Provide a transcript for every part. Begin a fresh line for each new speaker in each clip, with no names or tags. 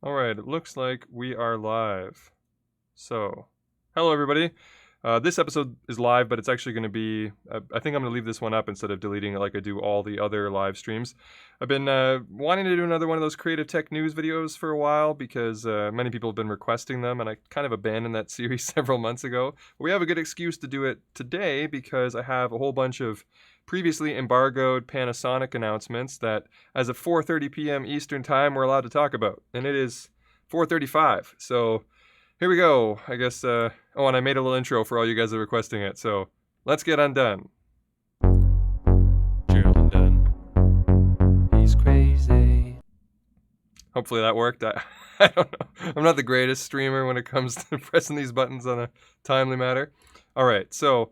Alright, it looks like we are live. So, hello everybody. This episode is live, but it's actually going to be, I think I'm going to leave this one up instead of deleting it like I do all the other live streams. I've been wanting to do another one of those creative tech news videos for a while because many people have been requesting them, and I kind of abandoned that series several months ago. But we have a good excuse to do it today because I have a whole bunch of previously embargoed Panasonic announcements that as of 4:30 p.m. Eastern Time we're allowed to talk about, and it is 4:35, so here we go. I guess, oh, and I made a little intro for all you guys that are requesting it, so let's get undone.
Gerald Undone. He's crazy.
Hopefully that worked. I don't know. I'm not the greatest streamer when it comes to pressing these buttons on a timely matter. Alright, so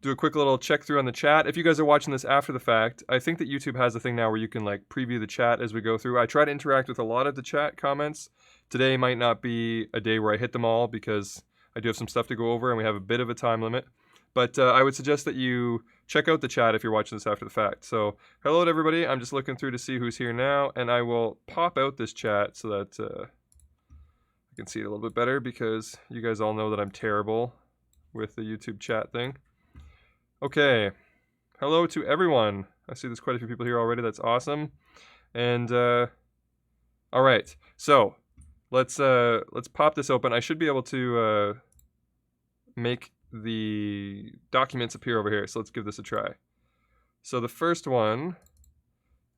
do a quick little check through on the chat. If you guys are watching this after the fact, I think that YouTube has a thing now where you can like preview the chat as we go through. I try to interact with a lot of the chat comments. Today might not be a day where I hit them all because I do have some stuff to go over and we have a bit of a time limit. But I would suggest that you check out the chat if you're watching this after the fact. So, hello to everybody. I'm just looking through to see who's here now, and I will pop out this chat so that I can see it a little bit better because you guys all know that I'm terrible with the YouTube chat thing. Okay. Hello to everyone. I see there's quite a few people here already. That's awesome. And all right. So, let's pop this open. I should be able to make the documents appear over here. So let's give this a try. So the first one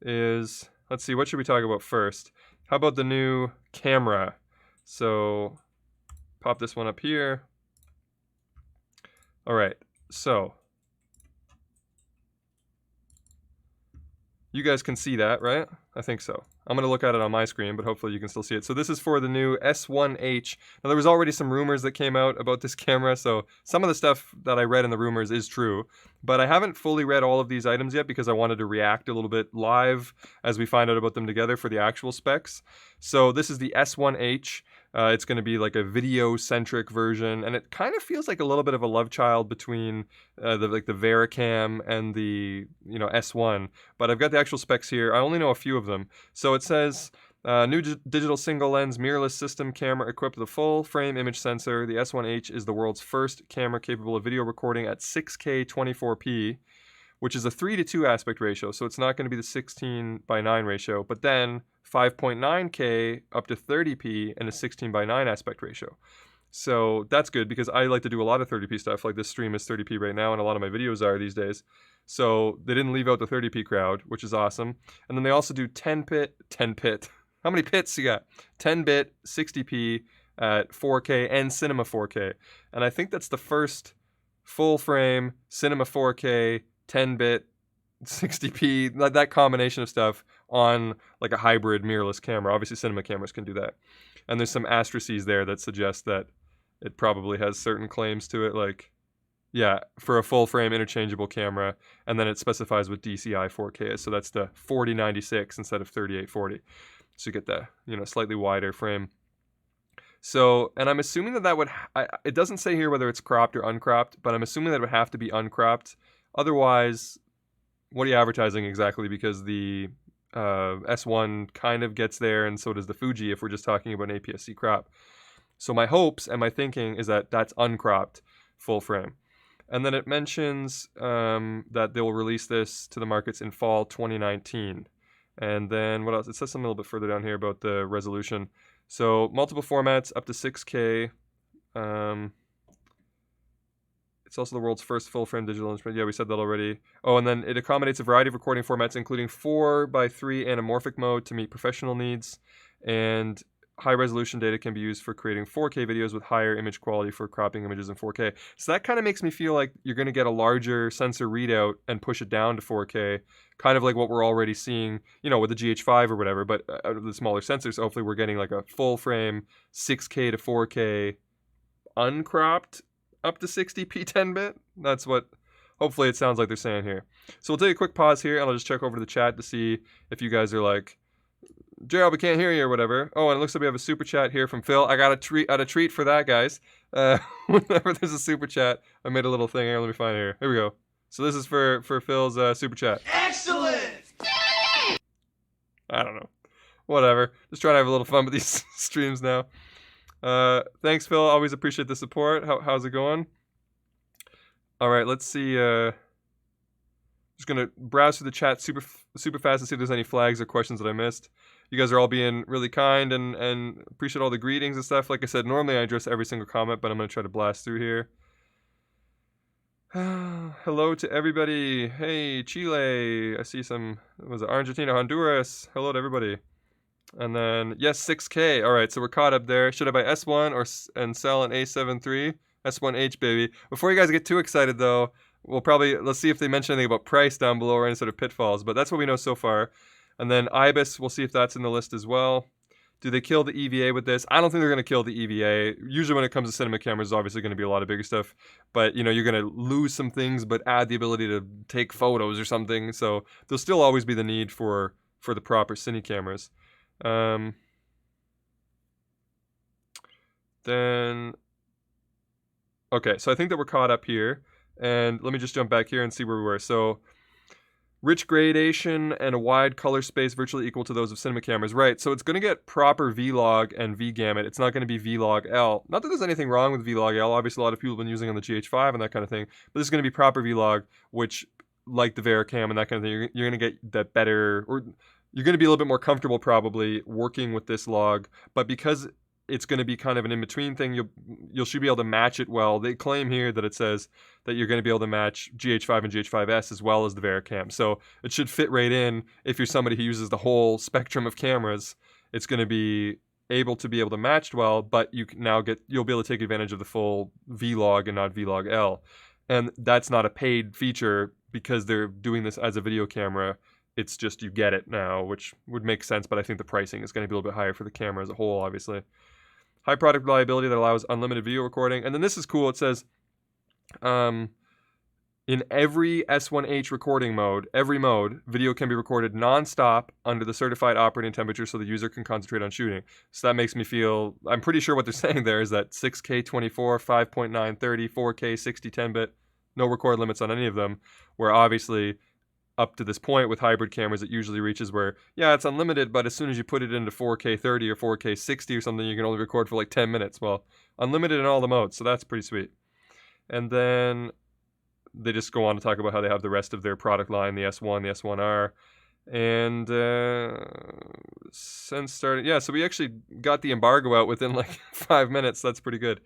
is, let's see, what should we talk about first? How about the new camera? So pop this one up here. All right. So you guys can see that, right? I think so. I'm going to look at it on my screen, but hopefully you can still see it. So this is for the new S1H. Now there was already some rumors that came out about this camera, so some of the stuff that I read in the rumors is true. But I haven't fully read all of these items yet because I wanted to react a little bit live as we find out about them together for the actual specs. So this is the S1H. It's going to be like a video-centric version, and it kind of feels like a little bit of a love child between the Vericam and the S1. But I've got the actual specs here. I only know a few of them. So it says new digital single-lens mirrorless system camera equipped with a full-frame image sensor. The S1H is the world's first camera capable of video recording at 6K 24p, which is a 3:2 aspect ratio. So it's not going to be the 16:9 ratio, but then 5.9K up to 30p and a 16:9 aspect ratio. So that's good because I like to do a lot of 30p stuff. Like this stream is 30p right now and a lot of my videos are these days. So they didn't leave out the 30p crowd, which is awesome. And then they also do 10-bit. How many pits you got? 10-bit 60p at 4K and Cinema 4K. And I think that's the first full frame Cinema 4K 10-bit 60p, that combination of stuff on like a hybrid mirrorless camera. Obviously cinema cameras can do that. And there's some asterisks there that suggest that it probably has certain claims to it, like, yeah, for a full frame interchangeable camera, and then it specifies what DCI 4K is. So that's the 4096 instead of 3840. So you get the, slightly wider frame. So, and I'm assuming that would, it doesn't say here whether it's cropped or uncropped, but I'm assuming that it would have to be uncropped. Otherwise, what are you advertising exactly? Because the S1 kind of gets there, and so does the Fuji if we're just talking about an APS-C crop. So my hopes and my thinking is that that's uncropped full frame. And then it mentions that they will release this to the markets in fall 2019. And then what else? It says something a little bit further down here about the resolution. So multiple formats up to 6K. It's also the world's first full-frame digital instrument. Yeah, we said that already. Oh, and then it accommodates a variety of recording formats, including 4:3 anamorphic mode to meet professional needs. And high-resolution data can be used for creating 4K videos with higher image quality for cropping images in 4K. So that kind of makes me feel like you're going to get a larger sensor readout and push it down to 4K, kind of like what we're already seeing, with the GH5 or whatever, but out of the smaller sensors. Hopefully we're getting like a full-frame 6K to 4K uncropped up to 60p 10-bit. That's what hopefully it sounds like they're saying here. So we'll take a quick pause here and I'll just check over to the chat to see if you guys are like, Gerald, we can't hear you or whatever. Oh, and it looks like we have a super chat here from Phil. I got a treat for that, guys. Whenever there's a super chat, I made a little thing here. Let me find it here. Here we go. So this is for Phil's super chat.
Excellent!
I don't know. Whatever. Just trying to have a little fun with these streams now. Thanks, Phil. Always appreciate the support. How's it going? All right, let's see. Just gonna browse through the chat super fast to see if there's any flags or questions that I missed. You guys are all being really kind and appreciate all the greetings and stuff. Like I said, normally I address every single comment, but I'm gonna try to blast through here. Hello to everybody. Hey, Chile. I see some. Was it Argentina, Honduras? Hello to everybody. And then yes, 6K. All right, so we're caught up there. Should I buy S1 and sell an A7 III? S1H, baby. Before you guys get too excited, though, let's see if they mention anything about price down below or any sort of pitfalls. But that's what we know so far. And then IBIS, we'll see if that's in the list as well. Do they kill the EVA with this? I don't think they're going to kill the EVA. Usually when it comes to cinema cameras, there's obviously going to be a lot of bigger stuff. But, you know, you're going to lose some things, but add the ability to take photos or something. So there'll still always be the need for the proper cine cameras. Then, okay, so I think that we're caught up here. And let me just jump back here and see where we were. So, rich gradation and a wide color space virtually equal to those of cinema cameras. Right, so it's going to get proper V-Log and V-Gamut. It's not going to be V-Log L. Not that there's anything wrong with V-Log L. Obviously, a lot of people have been using it on the GH5 and that kind of thing. But this is going to be proper V-Log, which, like the Vericam and that kind of thing, you're going to get that better, or you're going to be a little bit more comfortable probably working with this log. But because it's going to be kind of an in-between thing, you should be able to match it well. They claim here that it says that you're going to be able to match GH5 and GH5S as well as the Vericam. So it should fit right in if you're somebody who uses the whole spectrum of cameras. It's going to be able to match well, but you'll be able to take advantage of the full V-Log and not V-Log L. And that's not a paid feature because they're doing this as a video camera. It's just you get it now, which would make sense, but I think the pricing is going to be a little bit higher for the camera as a whole, obviously. High product reliability that allows unlimited video recording. And then this is cool. It says, in every S1H recording mode, every mode, video can be recorded non-stop under the certified operating temperature so the user can concentrate on shooting. So that makes me feel, I'm pretty sure what they're saying there is that 6K 24, 5.9 30, 4K 60 10-bit, no record limits on any of them, where obviously up to this point with hybrid cameras, it usually reaches where, yeah, it's unlimited, but as soon as you put it into 4K 30 or 4K 60 or something, you can only record for like 10 minutes. Well, unlimited in all the modes, so that's pretty sweet. And then they just go on to talk about how they have the rest of their product line, the S1, the S1R. And since starting, yeah, so we actually got the embargo out within like 5 minutes. That's pretty good.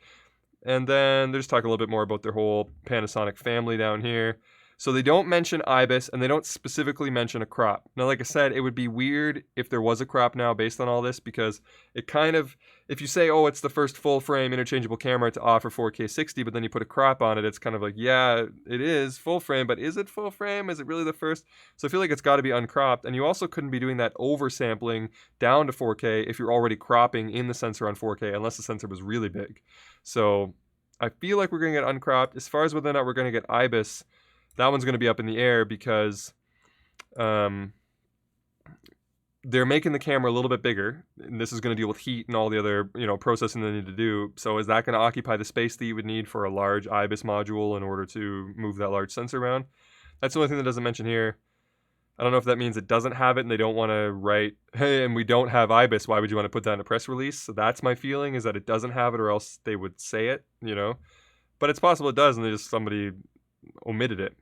And then they just talk a little bit more about their whole Panasonic family down here. So they don't mention IBIS, and they don't specifically mention a crop. Now, like I said, it would be weird if there was a crop now based on all this, because it kind of, if you say, oh, it's the first full-frame interchangeable camera to offer 4K 60, but then you put a crop on it, it's kind of like, yeah, it is full-frame, but is it full-frame? Is it really the first? So I feel like it's got to be uncropped, and you also couldn't be doing that oversampling down to 4K if you're already cropping in the sensor on 4K, unless the sensor was really big. So I feel like we're going to get uncropped. As far as whether or not we're going to get IBIS, that one's going to be up in the air because they're making the camera a little bit bigger, and this is going to deal with heat and all the other, processing they need to do. So is that going to occupy the space that you would need for a large IBIS module in order to move that large sensor around? That's the only thing that doesn't mention here. I don't know if that means it doesn't have it and they don't want to write, hey, and we don't have IBIS. Why would you want to put that in a press release? So that's my feeling, is that it doesn't have it, or else they would say it, But it's possible it does, and somebody omitted it.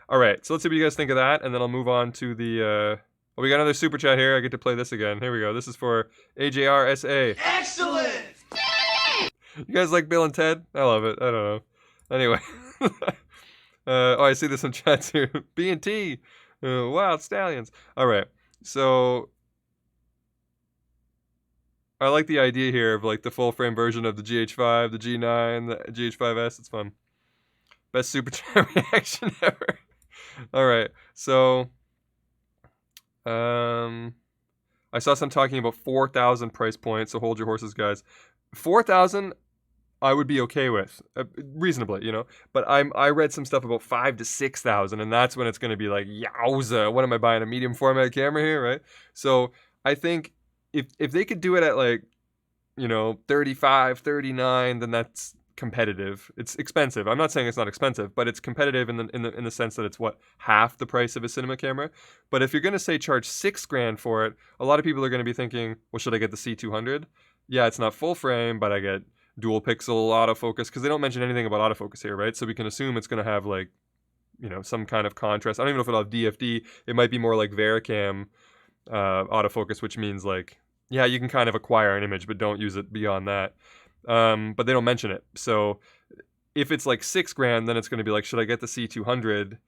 All right, so let's see what you guys think of that, and then I'll move on to the, we got another super chat here. I get to play this again. Here we go. This is for AJRSA.
Excellent!
You guys like Bill and Ted? I love it. I don't know. Anyway. I see this in chats here. B&T. Wild Stallions. All right, so I like the idea here of like the full-frame version of the GH5, the G9, the GH5S. It's fun. Best super chat reaction ever. All right, so I saw some talking about 4,000 price point, so hold your horses, guys. 4,000 I would be okay with, reasonably, But I read some stuff about 5,000 to 6,000, and that's when it's going to be like, yowza, what am I buying, a medium format camera here, right? So I think if they could do it at like, 35, 39, then that's competitive. It's expensive. I'm not saying it's not expensive, but it's competitive in the sense that it's what, half the price of a cinema camera. But if you're gonna say charge $6,000 for it, a lot of people are gonna be thinking, well, should I get the C200? Yeah, it's not full frame, but I get dual pixel autofocus, because they don't mention anything about autofocus here, right? So we can assume it's gonna have like, you know, some kind of contrast. I don't even know if it'll have DFD. It might be more like Vericam autofocus, which means like, yeah, you can kind of acquire an image, but don't use it beyond that. But they don't mention it. So if it's like $6,000, then it's going to be like, should I get the C200?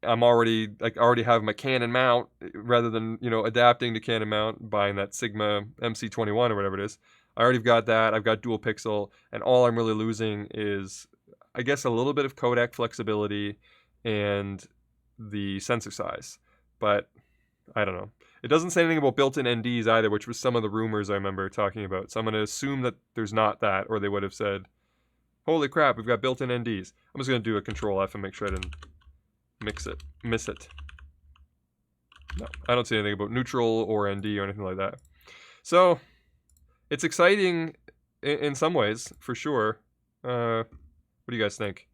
I already have my Canon mount, rather than, you know, adapting to Canon mount, buying that Sigma MC21 or whatever it is. I already got that. I've got dual pixel, and all I'm really losing is, I guess, a little bit of codec flexibility and the sensor size. But I don't know. It doesn't say anything about built-in NDs either, which was some of the rumors I remember talking about. So I'm going to assume that there's not that, or they would have said, holy crap, we've got built-in NDs. I'm just going to do a Control F and make sure I didn't miss it. No, I don't see anything about neutral or ND or anything like that. So it's exciting in some ways, for sure. What do you guys think?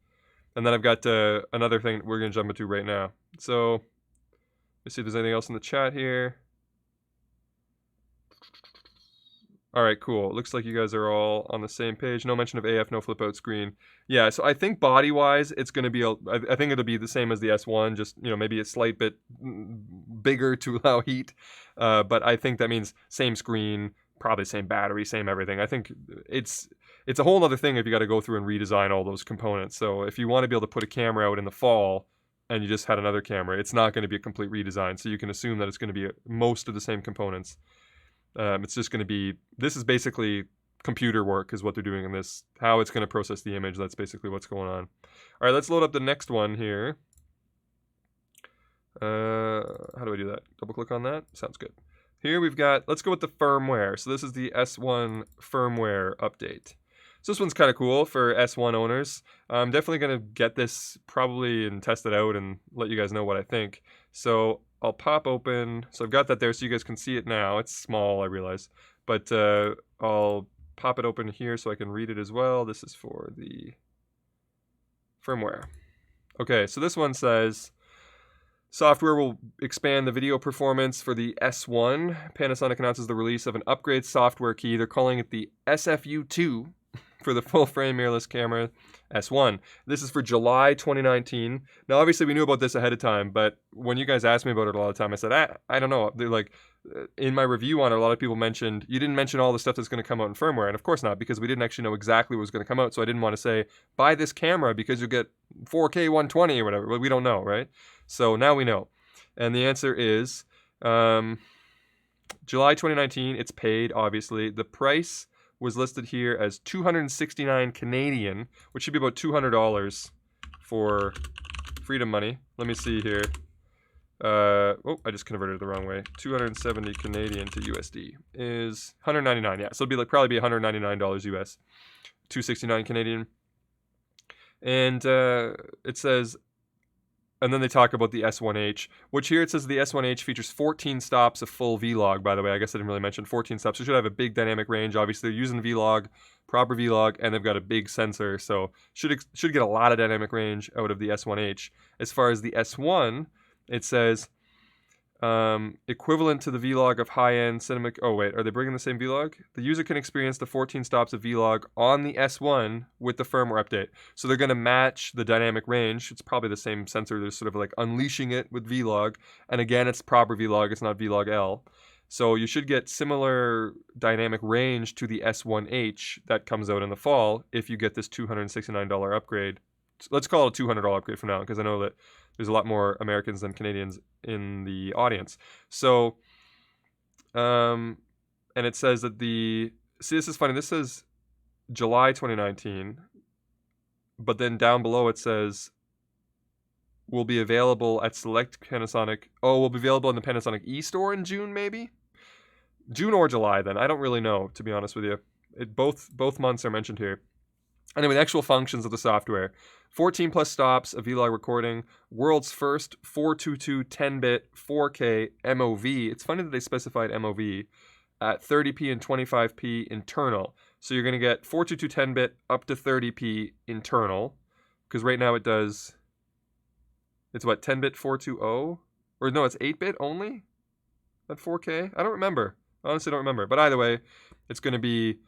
And then I've got another thing we're going to jump into right now. So let's see if there's anything else in the chat here. All right, cool. Looks like you guys are all on the same page. No mention of AF, no flip out screen. Yeah, so I think body-wise, it's going to be, I think it'll be the same as the S1, just, you know, maybe a slight bit bigger to allow heat. But I think that means same screen, probably same battery, same everything. I think it's a whole other thing if you got to go through and redesign all those components. So if you want to be able to put a camera out in the fall and you just had another camera, it's not going to be a complete redesign. So you can assume that it's going to be most of the same components. It's just going to be, this is basically computer work is what they're doing in this. How it's going to process the image, that's basically what's going on. All right, let's load up the next one here. How do I do that? Double click on that? Sounds good. Here we've got, let's go with the firmware. So this is the S1 firmware update. So this one's kind of cool for S1 owners. I'm definitely going to get this probably and test it out and let you guys know what I think. So I'll pop open, so I've got that there so you guys can see it now. It's small, I realize, but I'll pop it open here so I can read it as well. This is for the firmware. Okay, so this one says, software will expand the video performance for the S1. Panasonic announces the release of an upgrade software key. They're calling it the SFU2 for the full frame mirrorless camera S1. This is for July 2019. Now, obviously, we knew about this ahead of time, but when you guys asked me about it a lot of time, I said, I don't know. They're like, in my review on it, a lot of people mentioned, you didn't mention all the stuff that's going to come out in firmware. And of course not, because we didn't actually know exactly what was going to come out. So I didn't want to say, buy this camera because you'll get 4K 120 or whatever. But we don't know, right? So now we know. And the answer is July 2019. It's paid, obviously. The price was listed here as $269 Canadian, which should be about $200 for freedom money. Let me see here. Oh, I just converted it the wrong way. 270 Canadian to USD is 199. Yeah, so it'll be probably be $199 US. 269 Canadian. And it says, and then they talk about the S1H, which here it says the S1H features 14 stops of full Vlog, by the way. I guess I didn't really mention 14 stops. It should have a big dynamic range. Obviously, they're using Vlog, proper Vlog, and they've got a big sensor, so should get a lot of dynamic range out of the S1H. As far as the S1, it says equivalent to the Vlog of high-end cinema. Oh wait, are they bringing the same Vlog? The user can experience the 14 stops of Vlog on the S1 with the firmware update. So they're going to match the dynamic range. It's probably the same sensor. They're sort of like unleashing it with Vlog. And again, it's proper Vlog. It's not Vlog L. So you should get similar dynamic range to the S1H that comes out in the fall if you get this $269 upgrade. Let's call it a $200 upgrade for now, because I know that there's a lot more Americans than Canadians in the audience. So, and it says that see, this is funny. This says July 2019, but then down below it says will be available at select Panasonic. Oh, will be available in the Panasonic e-store in June, maybe? June or July, then. I don't really know, to be honest with you. Both months are mentioned here. Anyway, the actual functions of the software. 14 plus stops of Vlog recording. World's first 422 10-bit 4K MOV. It's funny that they specified MOV at 30p and 25p internal. So you're going to get 422 10-bit up to 30p internal, because right now it does, it's what, 10-bit 420? Or no, it's 8-bit only at 4K? I don't remember. I honestly don't remember. But either way, it's going to be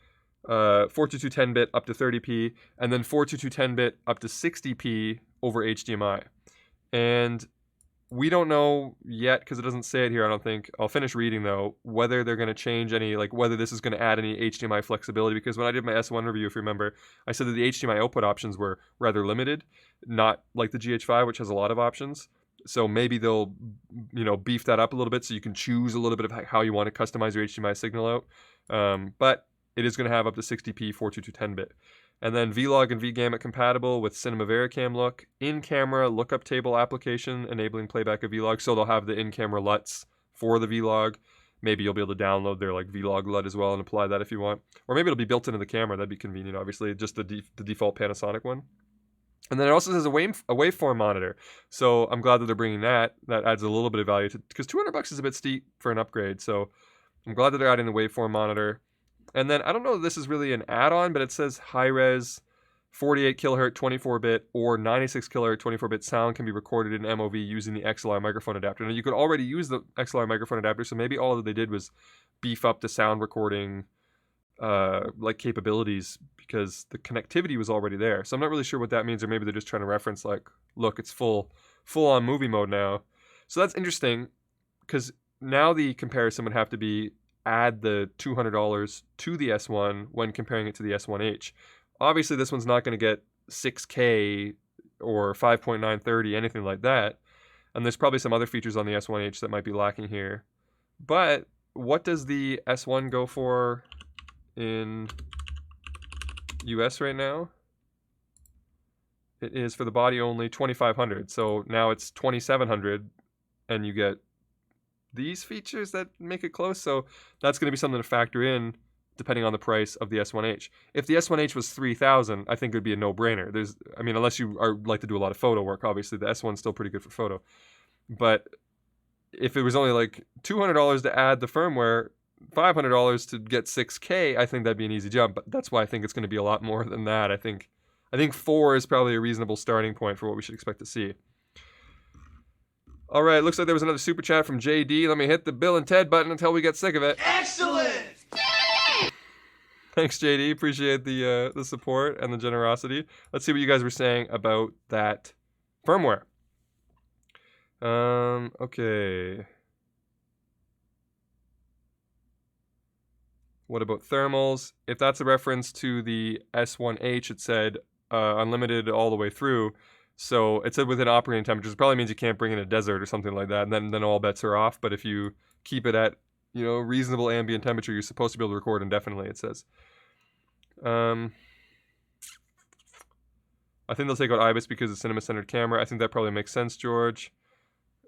422 10-bit up to 30p, and then 422 10-bit up to 60p over HDMI. And we don't know yet, because it doesn't say it here, I don't think. I'll finish reading, though, whether they're going to change any, like, whether this is going to add any HDMI flexibility, because when I did my S1 review, if you remember, I said that the HDMI output options were rather limited, not like the GH5, which has a lot of options. So maybe they'll, beef that up a little bit so you can choose a little bit of how you want to customize your HDMI signal out. But it is going to have up to 60p 422 10-bit. And then Vlog and VGamut compatible with Cinema Vericam look, in-camera lookup table application enabling playback of Vlog. So they'll have the in-camera LUTs for the Vlog. Maybe you'll be able to download their like Vlog LUT as well and apply that if you want. Or maybe it'll be built into the camera. That'd be convenient, obviously, just the default Panasonic one. And then it also says a waveform monitor. So I'm glad that they're bringing that. That adds a little bit of value to, because $200 is a bit steep for an upgrade. So I'm glad that they're adding the waveform monitor. And then, I don't know if this is really an add-on, but it says high-res 48 kHz 24-bit or 96 kHz 24-bit sound can be recorded in MOV using the XLR microphone adapter. Now, you could already use the XLR microphone adapter, so maybe all that they did was beef up the sound recording capabilities, because the connectivity was already there. So I'm not really sure what that means, or maybe they're just trying to reference, like, look, it's full-on movie mode now. So that's interesting, because now the comparison would have to be add the $200 to the S1 when comparing it to the S1H. Obviously, this one's not going to get 6K or 5.930, anything like that. And there's probably some other features on the S1H that might be lacking here. But what does the S1 go for in US right now? It is for the body only $2,500. So now it's $2,700, and you get these features that make it close. So that's going to be something to factor in depending on the price of the S1H. If the S1H was $3,000, I think it would be a no-brainer. Unless you like to do a lot of photo work, obviously the S1's still pretty good for photo. But if it was only like $200 to add the firmware, $500 to get 6K, I think that'd be an easy jump. But that's why I think it's going to be a lot more than that. I think 4 is probably a reasonable starting point for what we should expect to see. All right, looks like there was another super chat from JD. Let me hit the Bill and Ted button until we get sick of it.
Excellent!
Thanks, JD. Appreciate the support and the generosity. Let's see what you guys were saying about that firmware. Okay. What about thermals? If that's a reference to the S1H, it said unlimited all the way through. So it said within operating temperatures. It probably means you can't bring in a desert or something like that, and then all bets are off. But if you keep it at reasonable ambient temperature, you're supposed to be able to record indefinitely, it says. I think they'll take out IBIS because it's cinema-centered camera. I think that probably makes sense, George.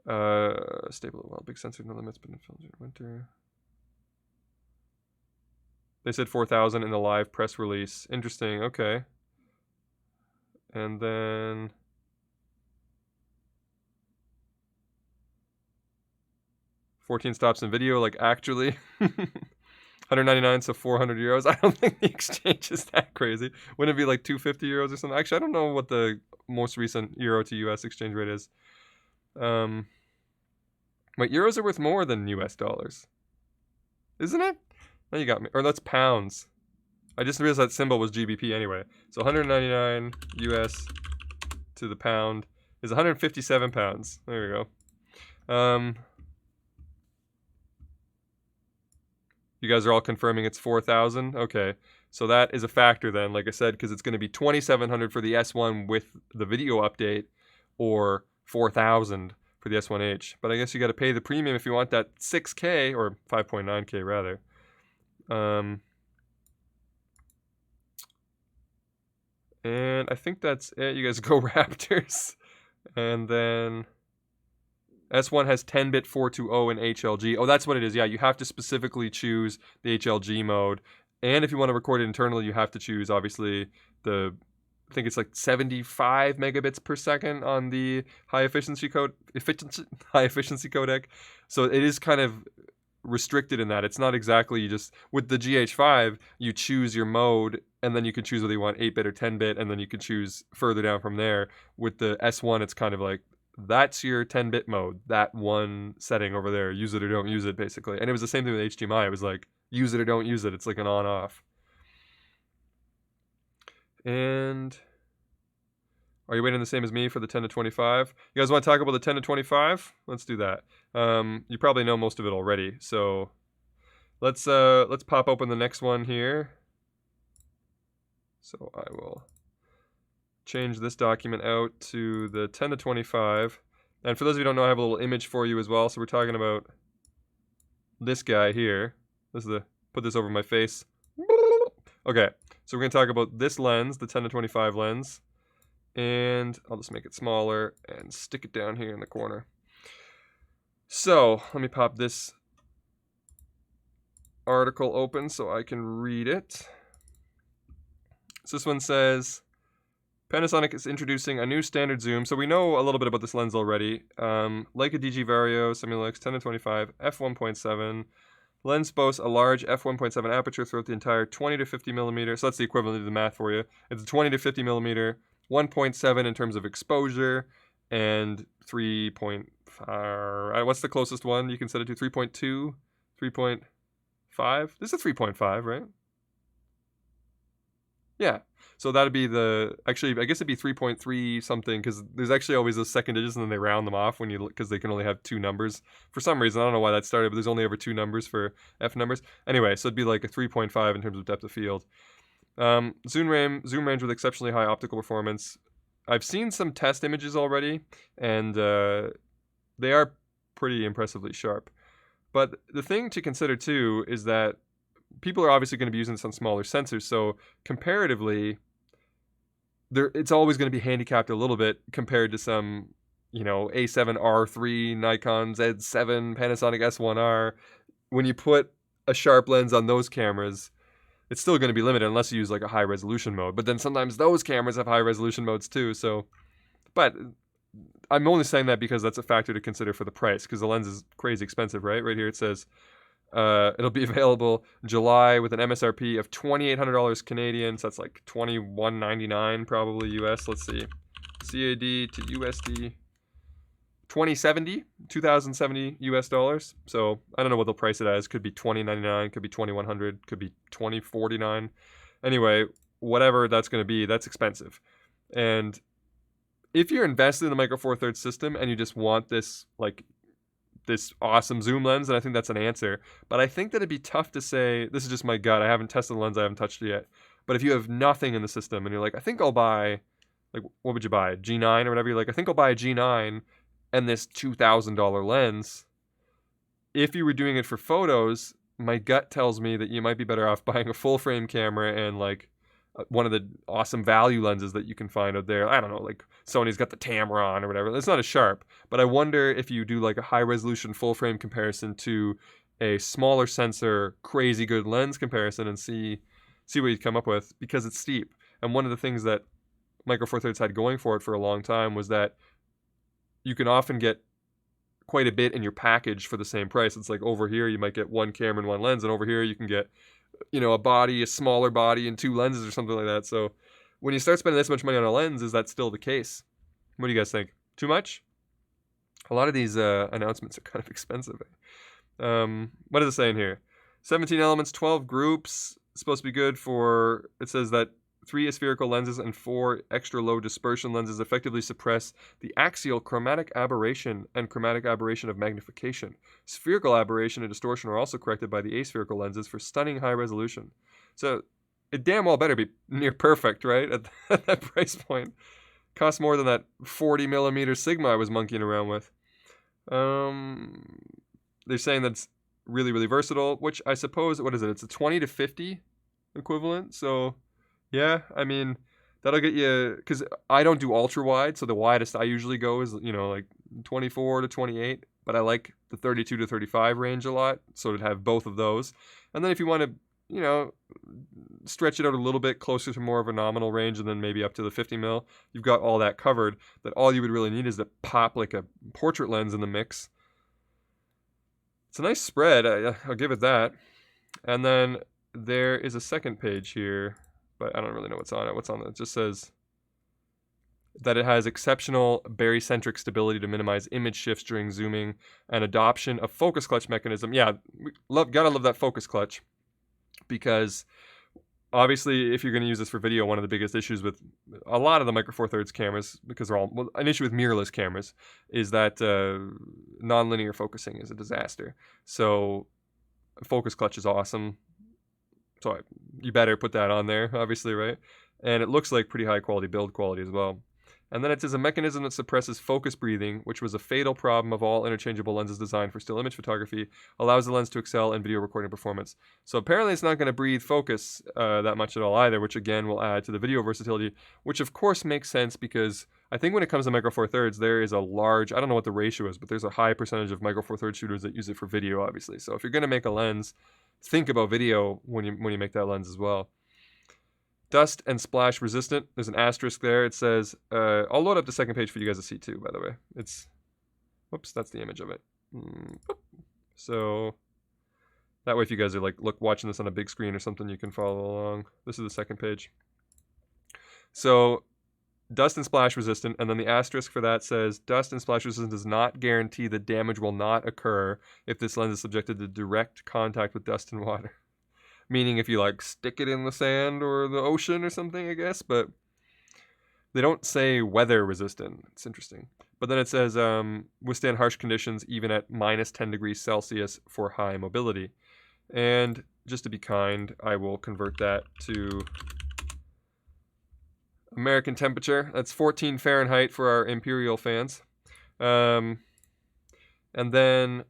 Stable, well, big sensor, no limits, but in films in winter. They said 4,000 in the live press release. Interesting, okay. And then 14 stops in video, like actually. 199, so 400 euros. I don't think the exchange is that crazy. Wouldn't it be like 250 euros or something? Actually, I don't know what the most recent euro to US exchange rate is. Wait, euros are worth more than US dollars. Isn't it? No, you got me. Or that's pounds. I just realized that symbol was GBP anyway. So 199 US to the pound is 157 pounds. There we go. You guys are all confirming it's 4,000? Okay. So that is a factor then, like I said, because it's going to be 2,700 for the S1 with the video update, or 4,000 for the S1H. But I guess you got to pay the premium if you want that 6K, or 5.9K rather. And I think that's it. You guys go Raptors. And then S1 has 10-bit 420 and HLG. Oh, that's what it is. Yeah, you have to specifically choose the HLG mode. And if you want to record it internally, you have to choose, obviously, I think it's like 75 megabits per second on the high efficiency codec. So it is kind of restricted in that. It's not exactly you just with the GH5 you choose your mode and then you can choose whether you want 8-bit or 10-bit and then you can choose further down from there. With the S1 it's kind of like that's your 10-bit mode, that one setting over there, use it or don't use it basically. And it was the same thing with HDMI. It was like use it or don't use it. It's like an on off. And are you waiting the same as me for the 10 to 25? You guys want to talk about the 10 to 25? Let's do that. You probably know most of it already, so let's pop open the next one here. So I will change this document out to the 10 to 25. And for those of you who don't know, I have a little image for you as well. So we're talking about this guy here. This is the put this over my face. Okay, so we're going to talk about this lens, the 10 to 25 lens. And I'll just make it smaller and stick it down here in the corner. So let me pop this article open so I can read it. So this one says, Panasonic is introducing a new standard zoom. So we know a little bit about this lens already. Leica DG Vario Simulux 10 to 25 f1.7. Lens boasts a large f1.7 aperture throughout the entire 20 to 50 millimeter. So that's the equivalent of the math for you. It's a 20 to 50 millimeter. 1.7 in terms of exposure, and 3.5. What's the closest one you can set it to? 3.2, 3.5. This is a 3.5, right? Yeah. So that'd be the actually. I guess it'd be 3.3 something because there's actually always those second digits and then they round them off when you because they can only have two numbers for some reason. I don't know why that started, but there's only ever two numbers for F numbers. Anyway, so it'd be like a 3.5 in terms of depth of field. Zoom range with exceptionally high optical performance. I've seen some test images already, and they are pretty impressively sharp. But the thing to consider too is that people are obviously going to be using this on smaller sensors, so comparatively, it's always going to be handicapped a little bit compared to some, A7R3, Nikon Z7, Panasonic S1R. When you put a sharp lens on those cameras, it's still going to be limited unless you use like a high resolution mode. But then sometimes those cameras have high resolution modes too. So, but I'm only saying that because that's a factor to consider for the price because the lens is crazy expensive, right? Right here it says it'll be available July with an MSRP of $2,800 Canadian. So that's like $21.99 probably US. Let's see, CAD to USD. 2070 US dollars. So I don't know what they'll price it as. Could be $20.99, could be $2,100, could be $20.49. Anyway, whatever that's going to be, that's expensive. And if you're invested in the Micro Four Thirds system and you just want this this awesome zoom lens, then I think that's an answer. But I think that it'd be tough to say. This is just my gut. I haven't tested the lens. I haven't touched it yet. But if you have nothing in the system and you're like, I think I'll buy, like, what would you buy? A G9 or whatever. You're like, I think I'll buy a G9. And this $2,000 lens, if you were doing it for photos, my gut tells me that you might be better off buying a full frame camera and like one of the awesome value lenses that you can find out there. I don't know, like Sony's got the Tamron or whatever. It's not as sharp, but I wonder if you do like a high resolution full frame comparison to a smaller sensor, crazy good lens comparison and see what you come up with because it's steep. And one of the things that Micro Four Thirds had going for it for a long time was that you can often get quite a bit in your package for the same price. It's like over here you might get one camera and one lens, and over here you can get, a smaller body and two lenses or something like that. So when you start spending this much money on a lens, is that still the case? What do you guys think? Too much? A lot of these announcements are kind of expensive. What is it saying here? 17 elements, 12 groups. It's supposed to be good for, it says that 3 aspherical lenses and 4 extra low dispersion lenses effectively suppress the axial chromatic aberration and chromatic aberration of magnification. Spherical aberration and distortion are also corrected by the aspherical lenses for stunning high resolution. So it damn well better be near perfect, right? At that price point. Costs more than that 40 millimeter Sigma I was monkeying around with. They're saying that's really, really versatile, which I suppose, what is it? It's a 20 to 50 equivalent, so yeah, I mean, that'll get you, because I don't do ultra wide, so the widest I usually go is, like 24 to 28, but I like the 32 to 35 range a lot, so to have both of those. And then if you want to, stretch it out a little bit closer to more of a nominal range and then maybe up to the 50 mil, you've got all that covered, that all you would really need is to pop like a portrait lens in the mix. It's a nice spread. I'll give it that. And then there is a second page here, but I don't really know what's on it. What's on it? It just says that it has exceptional barycentric stability to minimize image shifts during zooming and adoption of focus clutch mechanism. Yeah, gotta love that focus clutch, because obviously if you're going to use this for video, one of the biggest issues with a lot of the Micro Four Thirds cameras, because they're all, well, an issue with mirrorless cameras is that non-linear focusing is a disaster. So focus clutch is awesome. So you better put that on there, obviously, right? And it looks like pretty high quality build quality as well. And then it says a mechanism that suppresses focus breathing, which was a fatal problem of all interchangeable lenses designed for still image photography, allows the lens to excel in video recording performance. So apparently it's not going to breathe focus that much at all either, which again will add to the video versatility, which of course makes sense, because I think when it comes to Micro Four Thirds, there is a large, I don't know what the ratio is, but there's a high percentage of Micro Four Thirds shooters that use it for video, obviously. So if you're going to make a lens, think about video when you make that lens as well. Dust and splash resistant. There's an asterisk there. It says, I'll load up the second page for you guys to see too, by the way. It's, whoops, that's the image of it. So that way if you guys are like watching this on a big screen or something, you can follow along. This is the second page. So dust and splash resistant, and then the asterisk for that says dust and splash resistant does not guarantee that damage will not occur if this lens is subjected to direct contact with dust and water. Meaning if you like stick it in the sand or the ocean or something, I guess, but they don't say weather resistant. It's interesting. But then it says withstand harsh conditions even at minus 10 degrees Celsius for high mobility. And just to be kind, I will convert that to American temperature. That's 14 Fahrenheit for our Imperial fans. And then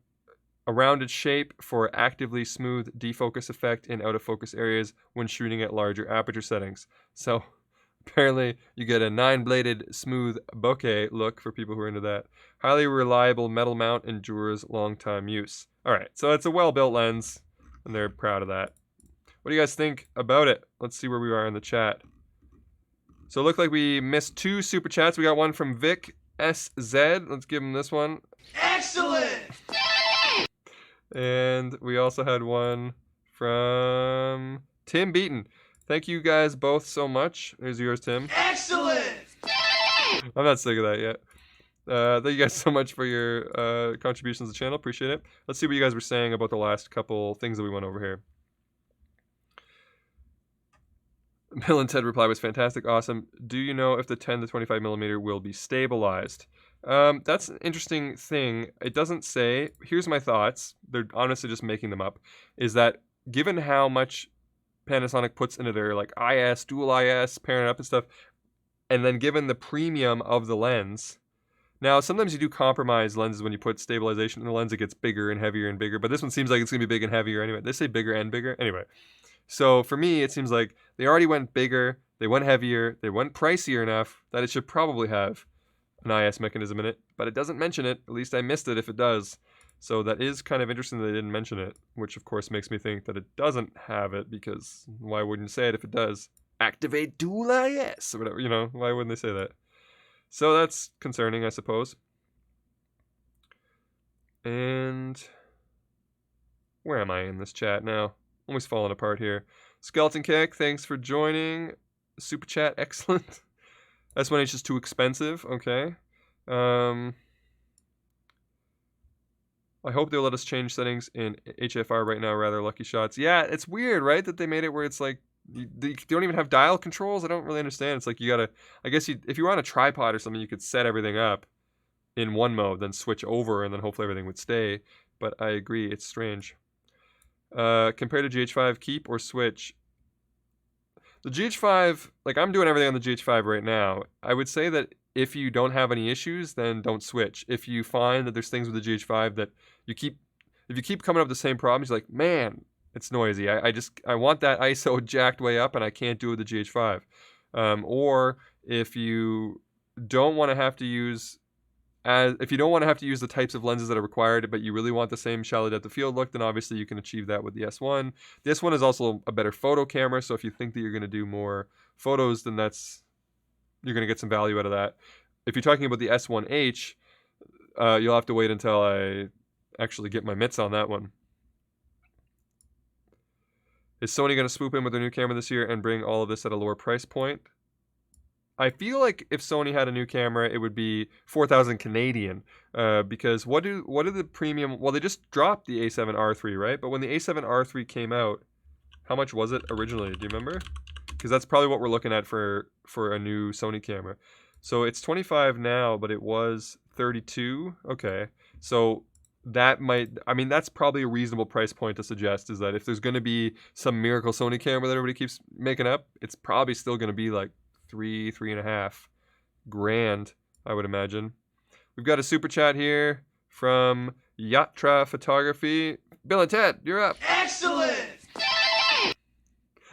a rounded shape for actively smooth defocus effect in out of focus areas when shooting at larger aperture settings. So apparently you get a 9-bladed smooth bokeh look for people who are into that. Highly reliable metal mount endures long time use. All right, so it's a well-built lens, and they're proud of that. What do you guys think about it? Let's see where we are in the chat. So it looked like we missed 2 super chats. We got one from Vic SZ. Let's give him this one.
Excellent!
And we also had one from Tim Beaton. Thank you guys both so much. Here's yours, Tim.
Excellent!
I'm not sick of that yet. Thank you guys so much for your contributions to the channel. Appreciate it. Let's see what you guys were saying about the last couple things that we went over here. Bill and Ted reply was fantastic. Awesome. Do you know if the 10 to 25 millimeter will be stabilized? That's an interesting thing. It doesn't say. Here's my thoughts. They're honestly just making them up. Is that given how much Panasonic puts into their like IS, dual IS, pairing up and stuff, and then given the premium of the lens. Now, sometimes you do compromise lenses when you put stabilization in the lens. It gets bigger and heavier and bigger. But this one seems like it's going to be big and heavier anyway. They say bigger and bigger. Anyway. So for me, it seems like they already went bigger. They went heavier. They went pricier enough that it should probably have an IS mechanism in it, but it doesn't mention it. At least I missed it if it does. So that is kind of interesting that they didn't mention it, which of course makes me think that it doesn't have it, because why wouldn't you say it if it does? Activate dual IS or whatever, you know, why wouldn't they say that? So that's concerning, I suppose. And where am I in this chat now? Almost falling apart here. Skeleton Cake, thanks for joining. Super chat, excellent. S1H is too expensive. Okay. I hope they'll let us change settings in HFR right now. Rather lucky shots. Yeah, it's weird, right? That they made it where it's like they don't even have dial controls. I don't really understand. It's like you gotta. I guess if you were on a tripod or something, you could set everything up in one mode, then switch over, and then hopefully everything would stay. But I agree, it's strange. Compared to GH5, keep or switch? The GH5, like I'm doing everything on the GH5 right now. I would say that if you don't have any issues, then don't switch. If you find that there's things with the GH5 that if you keep coming up with the same problems, you're like, man, it's noisy. I want that ISO jacked way up and I can't do it with the GH5. Or if you don't want to have to use the types of lenses that are required, but you really want the same shallow depth of field look, then obviously you can achieve that with the S1. The S1 is also a better photo camera, so if you think that you're going to do more photos, then you're going to get some value out of that. If you're talking about the S1H, you'll have to wait until I actually get my mitts on that one. Is Sony going to swoop in with their new camera this year and bring all of this at a lower price point? I feel like if Sony had a new camera, it would be 4,000 Canadian. Because what do the premium? Well, they just dropped the A7R3, right? But when the A7R3 came out, how much was it originally? Do you remember? Because that's probably what we're looking at for a new Sony camera. So it's 25 now, but it was 32. Okay, so that might, I mean, that's probably a reasonable price point to suggest, is that if there's going to be some miracle Sony camera that everybody keeps making up, it's probably still going to be like three and a half grand, I would imagine. We've got a super chat here from Yatra Photography. Bill and Ted, you're up.
Excellent!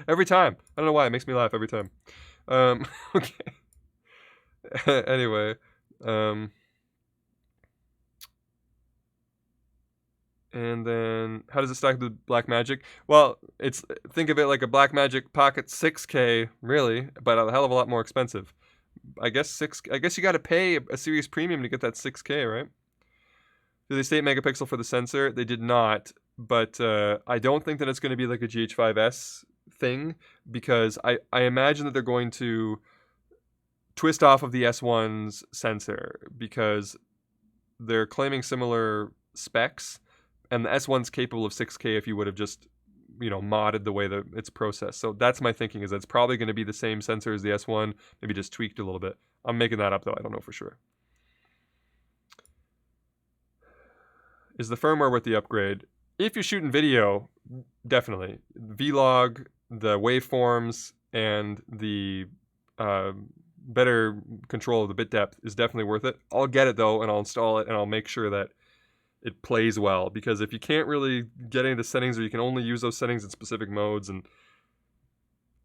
Every time. I don't know why, it makes me laugh every time. Okay. Anyway, and then how does it stack with Blackmagic? Well, think of it like a Blackmagic Pocket 6K, really, but a hell of a lot more expensive. I guess you got to pay a serious premium to get that 6K, right? Did they state megapixel for the sensor? They did not, but I don't think that it's going to be like a GH5S thing, because I imagine that they're going to twist off of the S1's sensor, because they're claiming similar specs, and the S1's capable of 6K if you would have just, modded the way that it's processed. So that's my thinking, is that it's probably going to be the same sensor as the S1, maybe just tweaked a little bit. I'm making that up though, I don't know for sure. Is the firmware worth the upgrade? If you're shooting video, definitely. Vlog, the waveforms, and the better control of the bit depth is definitely worth it. I'll get it though, and I'll install it, and I'll make sure that it plays well, because if you can't really get into settings, or you can only use those settings in specific modes, and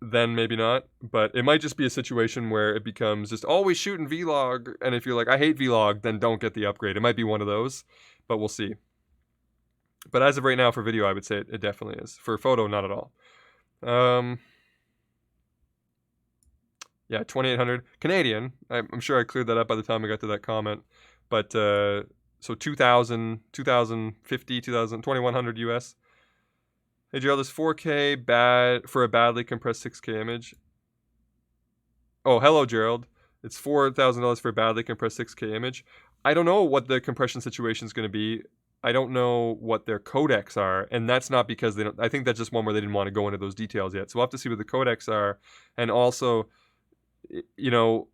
then maybe not. But it might just be a situation where it becomes just always shooting vlog, and if you're like, I hate vlog, then don't get the upgrade. It might be one of those, but we'll see. But as of right now, for video, I would say it definitely is. For photo, not at all. Yeah, 2,800 Canadian. I'm sure I cleared that up by the time I got to that comment. But so 2,000, 2,050, 2,000, 2,100 US. Hey Gerald, is 4K bad for a badly compressed 6K image? Oh, hello Gerald. It's $4,000 for a badly compressed 6K image. I don't know what the compression situation is going to be. I don't know what their codecs are, and that's not because they don't. I think that's just one where they didn't want to go into those details yet. So we'll have to see what the codecs are, and also,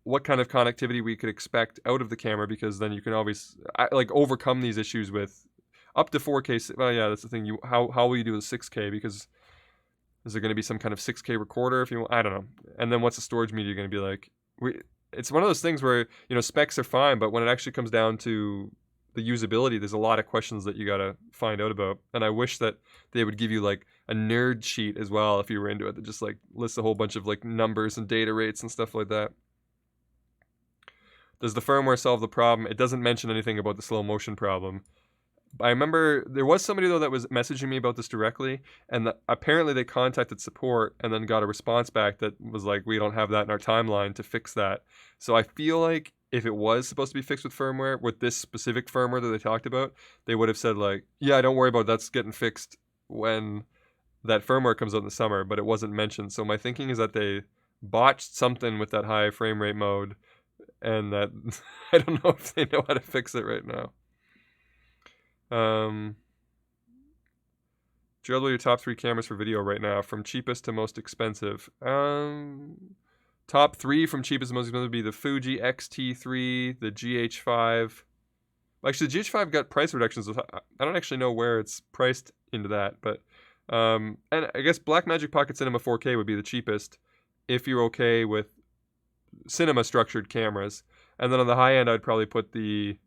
what kind of connectivity we could expect out of the camera, because then you can always overcome these issues with up to 4K. Well, yeah, that's the thing. How will you do with 6K? Because is there going to be some kind of 6K recorder? I don't know. And then what's the storage media going to be like? It's one of those things where specs are fine, but when it actually comes down to the usability, there's a lot of questions that you got to find out about. And I wish that they would give you like a nerd sheet as well if you were into it, that just like lists a whole bunch of like numbers and data rates and stuff like that. Does the firmware solve the problem? It doesn't mention anything about the slow motion problem. I remember there was somebody though that was messaging me about this directly, and apparently they contacted support and then got a response back that was like, we don't have that in our timeline to fix that. So I feel like if it was supposed to be fixed with firmware, with this specific firmware that they talked about, they would have said like, yeah, don't worry about it, that's getting fixed when that firmware comes out in the summer, but it wasn't mentioned. So my thinking is that they botched something with that high frame rate mode, and that I don't know if they know how to fix it right now. Gerald, what are your top 3 cameras for video right now, from cheapest to most expensive? Top 3 from cheapest to most expensive would be the Fuji X-T3, the GH5. Actually, the GH5 got price reductions. I don't actually know where it's priced into that, but and I guess Blackmagic Pocket Cinema 4K would be the cheapest if you're okay with cinema structured cameras. And then on the high end, I'd probably put the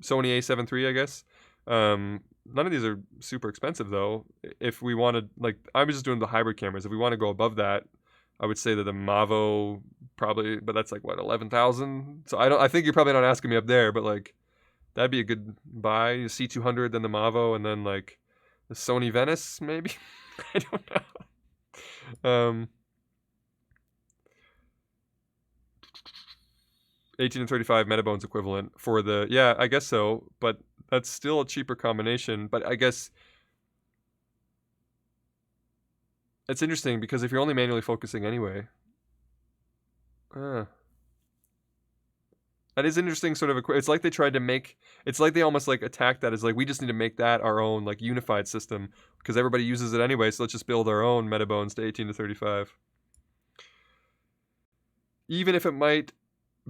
Sony A7 III, I guess. None of these are super expensive though. If we wanted, I was just doing the hybrid cameras. If we want to go above that, I would say that the Mavo probably, but that's like what, 11,000. So I think you're probably not asking me up there, but that'd be a good buy. C200, then the Mavo, and then the Sony Venice maybe. I don't know. 18 and 35 Metabones equivalent for the, yeah, I guess so, but That's still a cheaper combination, but I guess it's interesting because if you're only manually focusing anyway, that is interesting. Sort of, it's like they tried to make. It's like they almost like attacked that as like we just need to make that our own like unified system because everybody uses it anyway. So let's just build our own Metabones to 18 to 35. Even if it might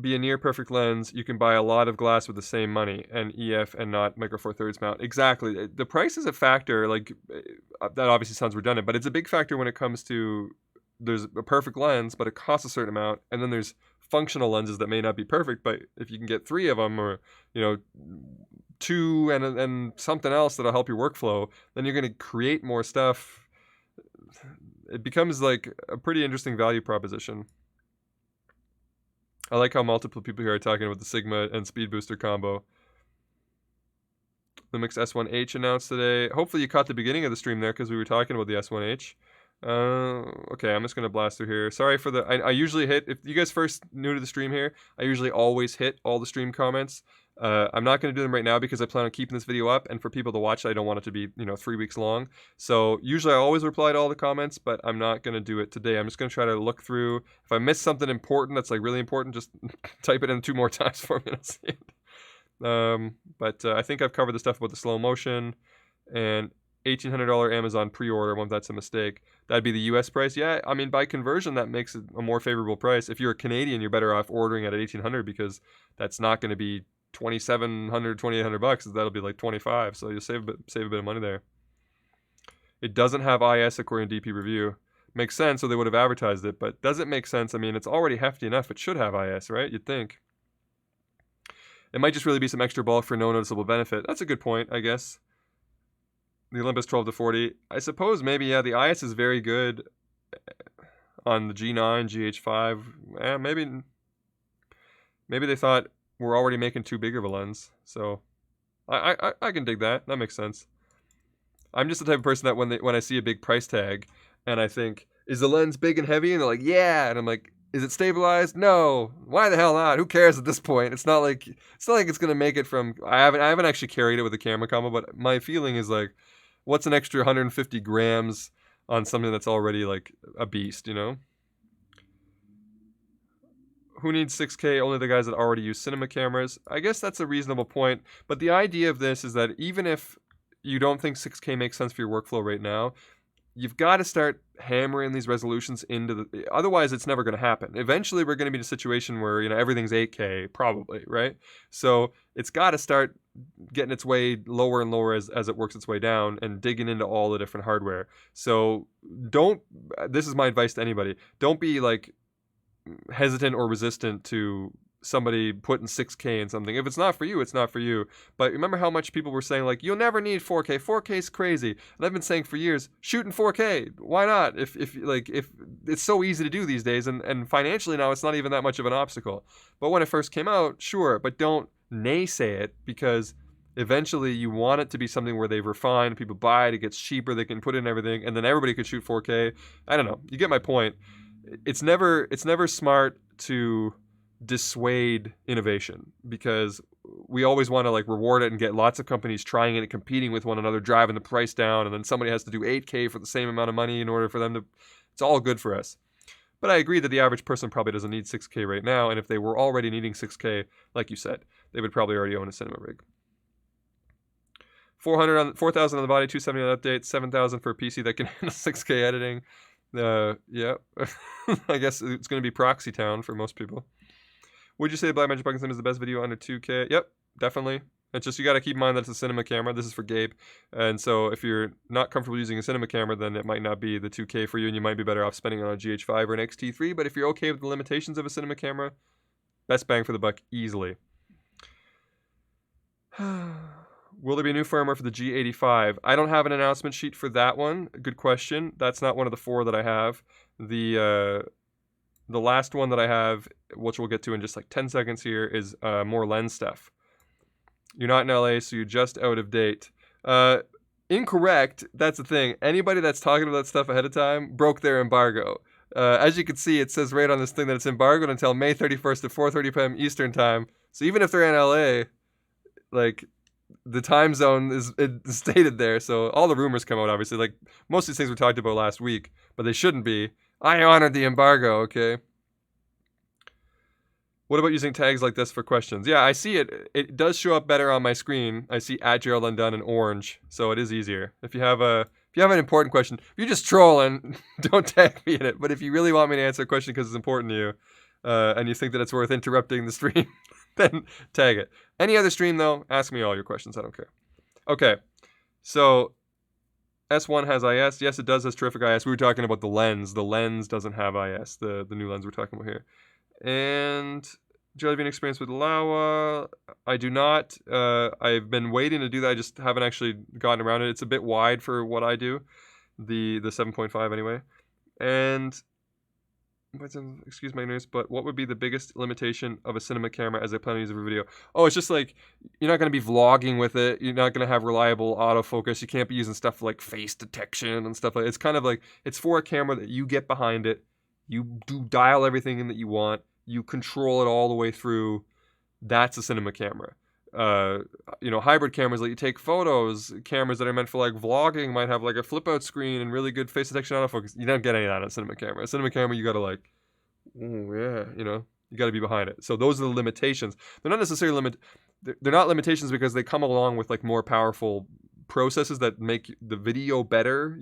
be a near perfect lens, you can buy a lot of glass with the same money and EF and not micro four thirds mount. Exactly. The price is a factor. Like that obviously sounds redundant, but it's a big factor when it comes to there's a perfect lens, but it costs a certain amount, and then there's functional lenses that may not be perfect, but if you can get 3 of them or 2 and something else that'll help your workflow, then you're going to create more stuff. It becomes like a pretty interesting value proposition. I like how multiple people here are talking about the Sigma and Speed Booster combo. Lumix S1H announced today. Hopefully you caught the beginning of the stream there because we were talking about the S1H. Okay, I'm just going to blast through here. Sorry for the... I usually hit... If you guys first new to the stream here, I usually always hit all the stream comments. I'm not going to do them right now because I plan on keeping this video up, and for people to watch, I don't want it to be 3 weeks long. So usually I always reply to all the comments, but I'm not going to do it today. I'm just going to try to look through. If I miss something important that's like really important, just type it in 2 more times for me and I'll see it. But I think I've covered the stuff about the slow motion and $1,800 Amazon pre-order. Well, if that's a mistake, that'd be the US price. Yeah, I mean, by conversion, that makes it a more favorable price. If you're a Canadian, you're better off ordering at $1,800 because that's not going to be $2,700, $2,800. That'll be like $25. So you'll save a bit of money there. It doesn't have IS according to DP Review. Makes sense, so they would have advertised it, but does it make sense? I mean, it's already hefty enough. It should have IS, right? You'd think. It might just really be some extra bulk for no noticeable benefit. That's a good point, I guess. The Olympus 12 to 40. I suppose maybe, yeah, the IS is very good on the G9, GH5. Maybe they thought we're already making too big of a lens. So I can dig that. That makes sense. I'm just the type of person that when I see a big price tag and I think, is the lens big and heavy? And they're like, yeah. And I'm like, is it stabilized? No. Why the hell not? Who cares at this point? It's not like it's gonna make it from. I haven't actually carried it with a camera combo, but my feeling is like, what's an extra 150 grams on something that's already like a beast, Who needs 6K? Only the guys that already use cinema cameras. I guess that's a reasonable point. But the idea of this is that even if you don't think 6K makes sense for your workflow right now, you've got to start hammering these resolutions into the... Otherwise, it's never going to happen. Eventually, we're going to be in a situation where, everything's 8K, probably, right? So it's got to start getting its way lower and lower as it works its way down and digging into all the different hardware. So this is my advice to anybody. Don't be, hesitant or resistant to somebody putting 6K in something. If it's not for you, it's not for you. But remember how much people were saying, you'll never need 4K. 4K is crazy. And I've been saying for years, shoot in 4K. Why not? If it's so easy to do these days, and financially now it's not even that much of an obstacle. But when it first came out, sure, but don't naysay it, because eventually you want it to be something where they've refined, people buy it, it gets cheaper, they can put in everything, and then everybody could shoot 4K. I don't know. You get my point. It's never smart to dissuade innovation, because we always want to reward it and get lots of companies trying it and competing with one another, driving the price down, and then somebody has to do 8K for the same amount of money in order for them to... It's all good for us. But I agree that the average person probably doesn't need 6K right now, and if they were already needing 6K, like you said, they would probably already own a cinema rig. 4,000 on the body, 270 on update, 7,000 for a PC that can handle 6K editing. Yeah, I guess it's going to be Proxy Town for most people. Would you say Black Magic Buckingham is the best video under 2K? Yep, definitely. It's just you got to keep in mind that it's a cinema camera. This is for Gabe. And so if you're not comfortable using a cinema camera, then it might not be the 2K for you, and you might be better off spending it on a GH5 or an XT3. But if you're okay with the limitations of a cinema camera, best bang for the buck easily. Will there be a new firmware for the G85? I don't have an announcement sheet for that one. Good question. That's not one of the 4 that I have. The last one that I have, which we'll get to in just 10 seconds here, is more lens stuff. You're not in LA, so you're just out of date. Incorrect. That's the thing. Anybody that's talking about that stuff ahead of time broke their embargo. As you can see, it says right on this thing that it's embargoed until May 31st at 4:30 p.m. Eastern time. So even if they're in LA, the time zone is stated there, so all the rumors come out, obviously. Like, most of these things we talked about last week, but they shouldn't be. I honored the embargo, okay? What about using tags like this for questions? Yeah, I see it. It does show up better on my screen. I see @Gerald Undone in orange, so it is easier. If you have an important question, if you're just trolling, don't tag me in it. But if you really want me to answer a question because it's important to you, and you think that it's worth interrupting the stream, then tag it. Any other stream though, ask me all your questions. I don't care. Okay, so S1 has IS. Yes, it does. Has terrific IS. We were talking about the lens. The lens doesn't have IS. The new lens we're talking about here. And do you have any experience with Laowa? I do not. I've been waiting to do that. I just haven't actually gotten around it. It's a bit wide for what I do. The 7.5 anyway. And excuse my ignorance, but what would be the biggest limitation of a cinema camera as I plan to use it for video? Oh, it's just like you're not going to be vlogging with it. You're not going to have reliable autofocus. You can't be using stuff like face detection and stuff like. It's kind of like it's for a camera that you get behind it. You do dial everything in that you want. You control it all the way through. That's a cinema camera. Hybrid cameras let you take photos. Cameras that are meant for like vlogging might have like a flip out screen and really good face detection autofocus. You don't get any of that on a cinema camera. A cinema camera, you gotta like, oh yeah, you gotta be behind it. So those are the limitations. They're not necessarily they're not limitations because they come along with like more powerful processes that make the video better,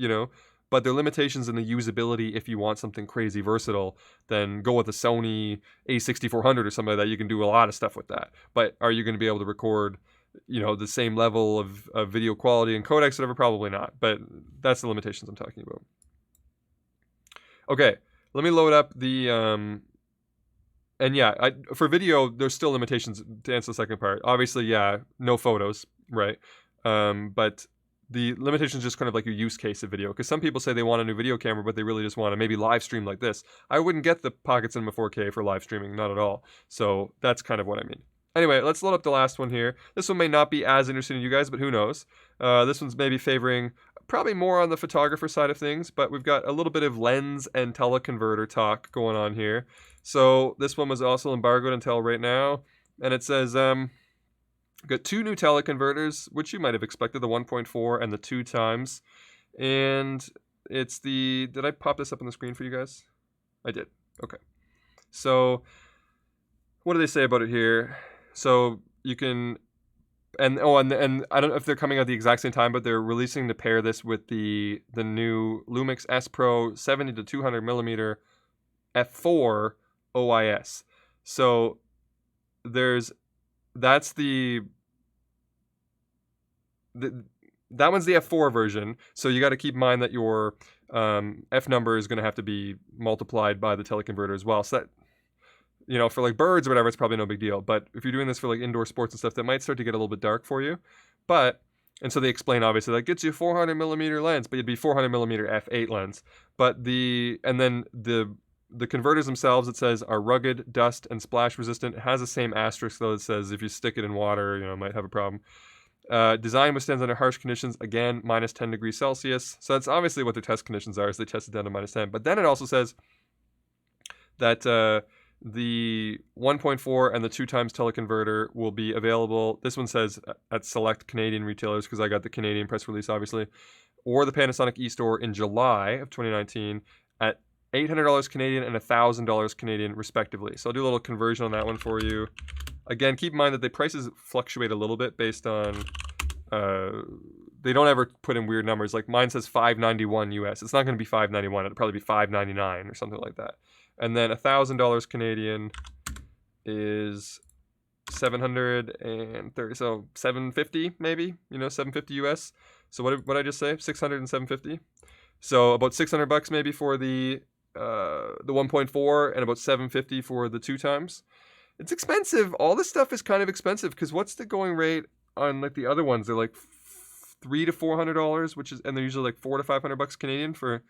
but they're limitations in the usability. If you want something crazy versatile, then go with a Sony A6400 or something like that. You can do a lot of stuff with that. But are you going to be able to record, the same level of video quality and codecs, whatever? Probably not. But that's the limitations I'm talking about. Okay, let me load up the... and yeah, for video, there's still limitations to answer the second part. Obviously, yeah, no photos, right? But... the limitation is just kind of like your use case of video. Because some people say they want a new video camera, but they really just want to maybe live stream like this. I wouldn't get the Pocket Cinema 4K for live streaming, not at all. So that's kind of what I mean. Anyway, let's load up the last one here. This one may not be as interesting to you guys, but who knows. This one's maybe favoring probably more on the photographer side of things, but we've got a little bit of lens and teleconverter talk going on here. So this one was also embargoed until right now. And it says... got two new teleconverters, which you might have expected, the 1.4 and the 2 times. And it's the... Did I pop this up on the screen for you guys? I did. Okay. So, what do they say about it here? So, you can... And I don't know if they're coming out at the exact same time, but they're releasing to pair this with the new Lumix S Pro 70 to 200 millimeter f4 OIS. So, that's that one's the f4 version, so you got to keep in mind that your f number is going to have to be multiplied by the teleconverter as well. So that, for like birds or whatever, it's probably no big deal. But if you're doing this for like indoor sports and stuff, that might start to get a little bit dark for you. And so they explain, obviously, that gets you a 400 millimeter lens, but it'd be 400 millimeter f8 lens. But the converters themselves, it says, are rugged, dust, and splash resistant. It has the same asterisk, though, that says if you stick it in water, it might have a problem. Design withstands under harsh conditions, again, minus 10 degrees Celsius. So that's obviously what their test conditions are, is they test it down to minus 10. But then it also says that the 1.4 and the 2 times teleconverter will be available. This one says at select Canadian retailers, because I got the Canadian press release, obviously, or the Panasonic eStore in July of 2019 at $800 Canadian and $1,000 Canadian, respectively. So I'll do a little conversion on that one for you. Again, keep in mind that the prices fluctuate a little bit based on... they don't ever put in weird numbers. Like mine says $591 US. It's not going to be $591. It'll probably be $599 or something like that. And then $1,000 Canadian is 730. So 750 maybe. $750 US. So what did I just say? 600 and 750. So about $600 maybe for the 1.4 and about $750 for the 2 times. It's expensive. All this stuff is kind of expensive because what's the going rate on like the other ones? They're like $300 to $400, and they're usually like $400 to $500 Canadian for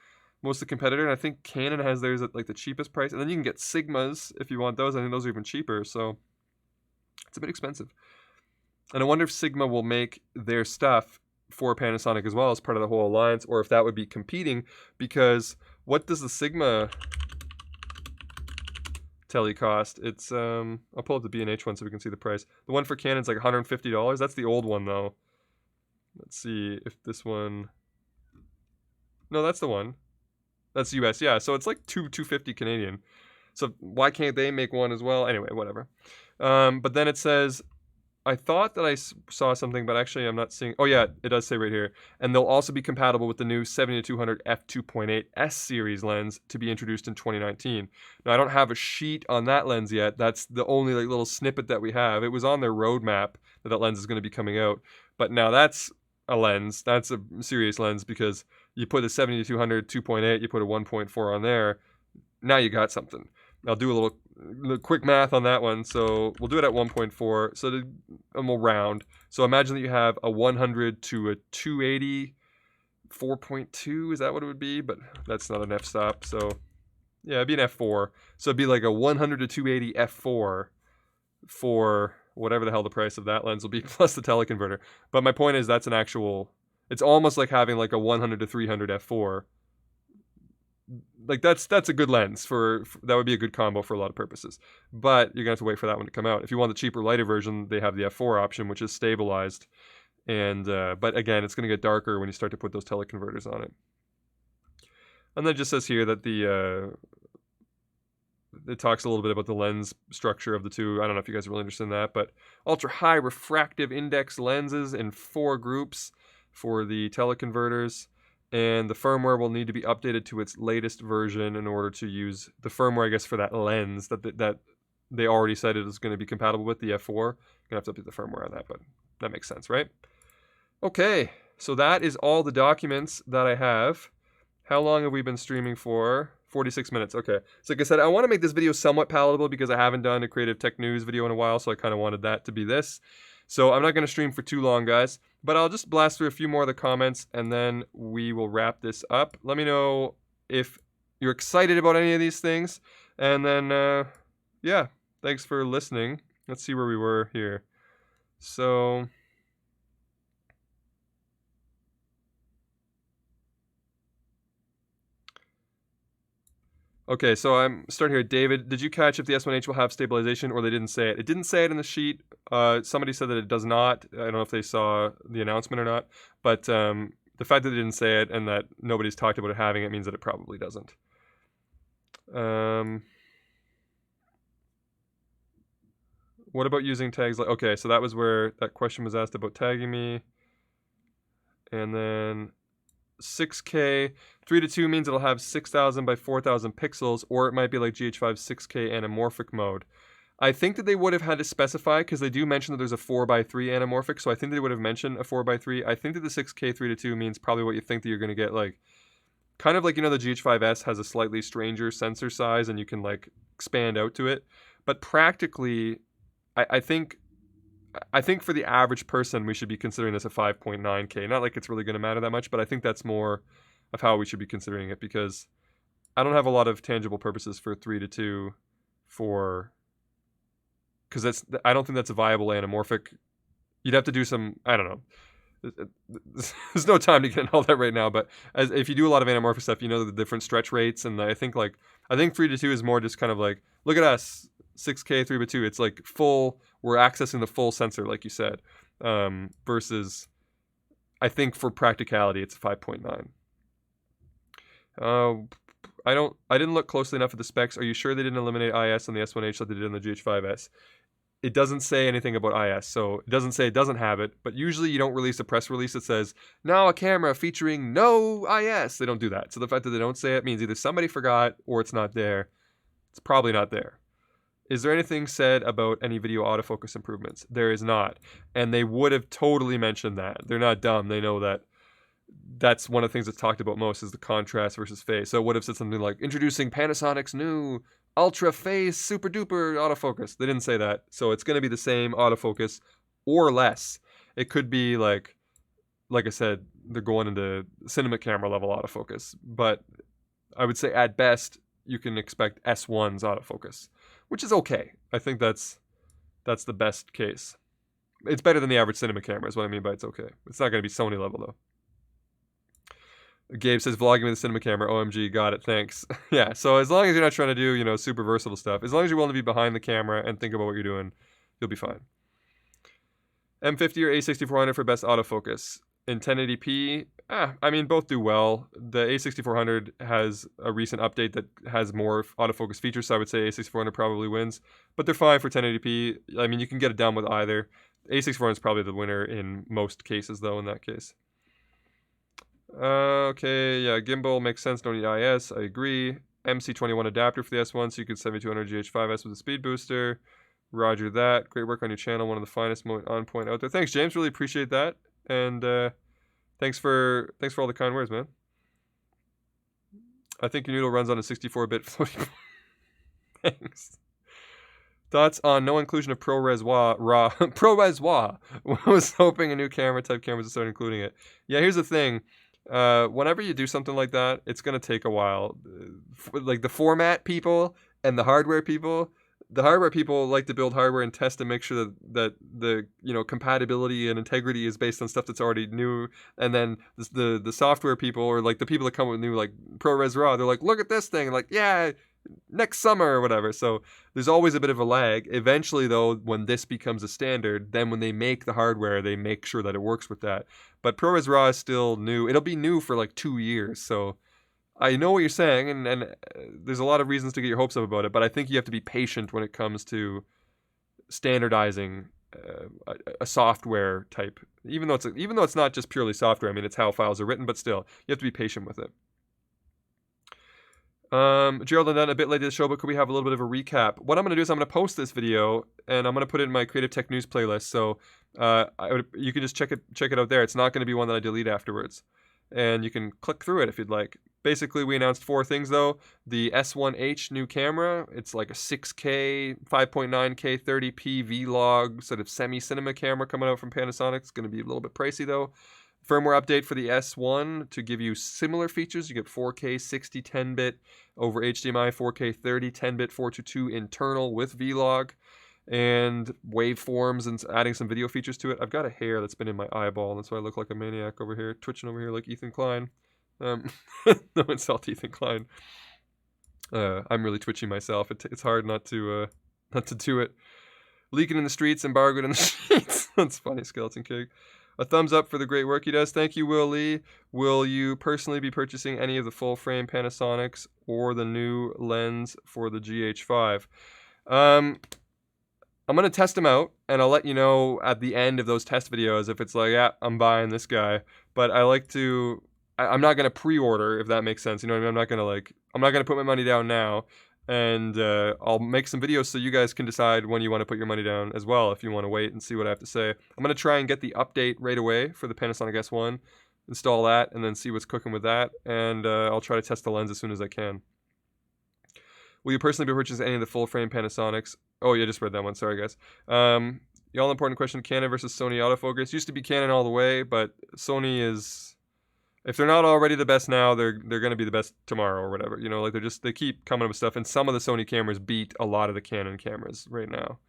most of the competitor. And I think Canon has theirs at like the cheapest price, and then you can get Sigmas if you want those. I think those are even cheaper. So it's a bit expensive. And I wonder if Sigma will make their stuff for Panasonic as well as part of the whole alliance, or if that would be competing, because what does the Sigma tele cost. It's I'll pull up the B&H one so we can see the price. The one for Canon's like $150. That's the old one though. Let's see if this one. No, that's the one. That's US. Yeah, so it's like $250 Canadian. So why can't they make one as well? Anyway, whatever. But then it says, I thought that I saw something, but actually I'm not seeing. Oh yeah, it does say right here. And they'll also be compatible with the new 70-200 f2.8 S series lens to be introduced in 2019. Now I don't have a sheet on that lens yet. That's the only like little snippet that we have. It was on their roadmap that that lens is going to be coming out. But now that's a lens. That's a serious lens because you put a 70-200 2.8, you put a 1.4 on there. Now you got something. I'll do a little quick math on that one. So we'll do it at 1.4. So and we'll round. So imagine that you have a 100 to a 280 4.2. Is that what it would be? But that's not an f-stop. So yeah, it'd be an f4. So it'd be like a 100 to 280 f4 for whatever the hell the price of that lens will be plus the teleconverter. But my point is that's an actual, it's almost like having like a 100 to 300 f4. Like that's a good lens for that would be a good combo for a lot of purposes. But you're gonna have to wait for that one to come out. If you want the cheaper, lighter version, they have the f4 option, which is stabilized. And but again, it's gonna get darker when you start to put those teleconverters on it. And then it just says here that it talks a little bit about the lens structure of the two. I don't know if you guys are really interested in that, but ultra high refractive index lenses in 4 groups for the teleconverters. And the firmware will need to be updated to its latest version in order to use the firmware, I guess, for that lens that they already said it is going to be compatible with the F4. You're going to have to update the firmware on that, but that makes sense, right? Okay, so that is all the documents that I have. How long have we been streaming for? 46 minutes. Okay. So like I said, I want to make this video somewhat palatable because I haven't done a creative tech news video in a while, so I kind of wanted that to be this. So I'm not going to stream for too long, guys, but I'll just blast through a few more of the comments and then we will wrap this up. Let me know if you're excited about any of these things. And then, yeah, thanks for listening. Let's see where we were here. So... Okay, so I'm starting here. David, did you catch if the S1H will have stabilization or they didn't say it? It didn't say it in the sheet. Somebody said that it does not. I don't know if they saw the announcement or not. But the fact that they didn't say it and that nobody's talked about it having it means that it probably doesn't. What about using tags? Okay, so that was where that question was asked about tagging me. And then... 6K 3:2 means it'll have 6,000 by 4,000 pixels, or it might be like GH5 6K anamorphic mode. I think that they would have had to specify because they do mention that there's a 4:3 anamorphic, so I think they would have mentioned a 4:3. I think that the 6K 3:2 means probably what you think that you're going to get, like kind of like, you know, the GH5S has a slightly stranger sensor size and you can like expand out to it, but practically I think for the average person, we should be considering this a 5.9K. Not like it's really going to matter that much, but I think that's more of how we should be considering it because I don't have a lot of tangible purposes for 3:2 because I don't think that's a viable anamorphic. You'd have to do some, I don't know. There's no time to get into all that right now, but if you do a lot of anamorphic stuff, you know the different stretch rates, and I think 3:2 is more just kind of like, look at us, 6K 3:2. It's like full. We're accessing the full sensor, like you said, versus I think for practicality, it's 5.9. I didn't look closely enough at the specs. Are you sure they didn't eliminate IS on the S1H like they did on the GH5S? It doesn't say anything about IS, so it doesn't say it doesn't have it, but usually you don't release a press release that says, now a camera featuring no IS. They don't do that. So the fact that they don't say it means either somebody forgot or it's not there. It's probably not there. Is there anything said about any video autofocus improvements? There is not. And they would have totally mentioned that. They're not dumb. They know that that's one of the things that's talked about most is the contrast versus phase. So it would have said something like, introducing Panasonic's new ultra phase super duper autofocus. They didn't say that. So it's going to be the same autofocus or less. It could be like I said, they're going into cinema camera level autofocus. But I would say at best, you can expect S1's autofocus, which is okay. I think that's the best case. It's better than the average cinema camera is what I mean by it's okay. It's not going to be Sony level though. Gabe says vlogging with a cinema camera. OMG, got it. Thanks. Yeah. So as long as you're not trying to do, you know, super versatile stuff, as long as you're willing to be behind the camera and think about what you're doing, you'll be fine. M50 or A6400 for best autofocus in 1080p. I mean, both do well. The A6400 has a recent update that has more autofocus features, so I would say A6400 probably wins. But they're fine for 1080p. I mean, you can get it done with either. A6400 is probably the winner in most cases, though, in that case. Okay, yeah, gimbal makes sense. Don't need IS. I agree. MC21 adapter for the S1, so you could 7200 GH5S with a speed booster. Roger that. Great work on your channel. One of the finest on point out there. Thanks, James. Really appreciate that. And thanks for all the kind words, man. I think your noodle runs on a 64-bit floating. Thanks. Thoughts on no inclusion of ProRes RAW? ProRes RAW. I was hoping a new camera type cameras would start including it. Yeah, here's the thing. Whenever you do something like that, it's gonna take a while. Like the format people and the hardware people. The hardware people like to build hardware and test and make sure that the compatibility and integrity is based on stuff that's already new. And then the software people, or like the people that come with new like ProRes RAW, they're like, look at this thing, like, yeah, next summer or whatever. So there's always a bit of a lag. Eventually, though, when this becomes a standard, then when they make the hardware, they make sure that it works with that. But ProRes RAW is still new. It'll be new for like 2 years. So I know what you're saying, and there's a lot of reasons to get your hopes up about it, but I think you have to be patient when it comes to standardizing a software type. Even though it's not just purely software, I mean, it's how files are written, but still, you have to be patient with it. Gerald, Undone, a bit late to the show, but could we have a little bit of a recap? What I'm going to do is I'm going to post this video, and I'm going to put it in my Creative Tech News playlist, so you can just check it out there. It's not going to be one that I delete afterwards. And you can click through it if you'd like. Basically, we announced 4 things, though. The S1H new camera. It's like a 6K, 5.9K, 30p vlog sort of semi-cinema camera coming out from Panasonic. It's going to be a little bit pricey, though. Firmware update for the S1 to give you similar features. You get 4K 60 10-bit over HDMI, 4K 30 10-bit 422 internal with vlog, and waveforms and adding some video features to it. I've got a hair that's been in my eyeball, and that's why I look like a maniac over here, twitching over here like Ethan Klein. No insult to Ethan Klein. I'm really twitchy myself. It's hard not to do it. Leaking in the streets, embargoed in the streets. That's funny, Skeleton King. A thumbs up for the great work he does. Thank you, Will Lee. Will you personally be purchasing any of the full-frame Panasonics or the new lens for the GH5? I'm going to test them out, and I'll let you know at the end of those test videos if it's like, yeah, I'm buying this guy. But I like to... I'm not going to pre-order, if that makes sense. You know what I mean? I'm not going to put my money down now. And I'll make some videos so you guys can decide when you want to put your money down as well, if you want to wait and see what I have to say. I'm going to try and get the update right away for the Panasonic S1, install that, and then see what's cooking with that. And I'll try to test the lens as soon as I can. Will you personally be purchasing any of the full-frame Panasonics? Oh, yeah, just read that one. Sorry, guys. The all-important question, Canon versus Sony autofocus. Used to be Canon all the way, but Sony is... If they're not already the best now, they're going to be the best tomorrow or whatever. You know, like they keep coming up with stuff, and some of the Sony cameras beat a lot of the Canon cameras right now.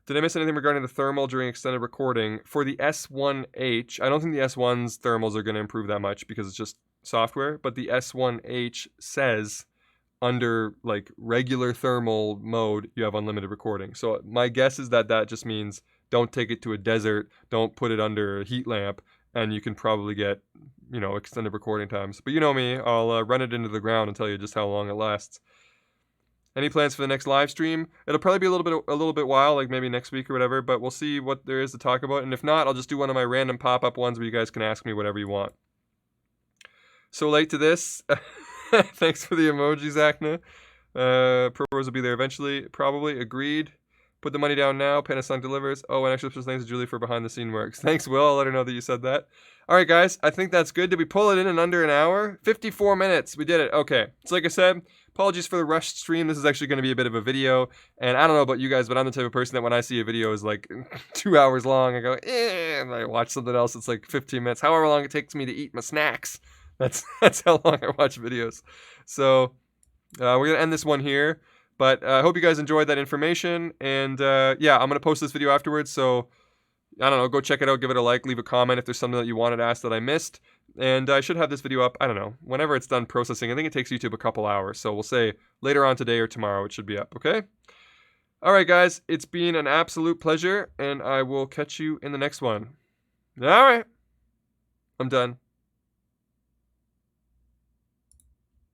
Did I miss anything regarding the thermal during extended recording? For the S1H, I don't think the S1's thermals are going to improve that much because it's just software, but the S1H says under like regular thermal mode, you have unlimited recording. So my guess is that just means don't take it to a desert, don't put it under a heat lamp, and you can probably get, you know, extended recording times. But you know me, I'll run it into the ground and tell you just how long it lasts. Any plans for the next live stream? It'll probably be a little bit while, like maybe next week or whatever, but we'll see what there is to talk about. And if not, I'll just do one of my random pop-up ones where you guys can ask me whatever you want. So late to this. Thanks for the emoji, Zachna. ProRes will be there eventually. Probably. Agreed. Put the money down now. Panasonic delivers. Oh, and extra special thanks to Julie for behind the scene works. Thanks, Will. I'll let her know that you said that. All right, guys. I think that's good. Did we pull it in under an hour? 54 minutes. We did it. Okay. So like I said, apologies for the rushed stream. This is actually going to be a bit of a video. And I don't know about you guys, but I'm the type of person that when I see a video is like 2 hours long, I go, and I watch something else that's like 15 minutes. However long it takes me to eat my snacks. That's how long I watch videos. So we're going to end this one here. But I hope you guys enjoyed that information. And yeah, I'm going to post this video afterwards. So I don't know, go check it out, give it a like, leave a comment if there's something that you wanted asked that I missed. And I should have this video up, I don't know, whenever it's done processing. I think it takes YouTube a couple hours, so we'll say later on today or tomorrow it should be up, okay? Alright guys, it's been an absolute pleasure, and I will catch you in the next one. Alright, I'm done.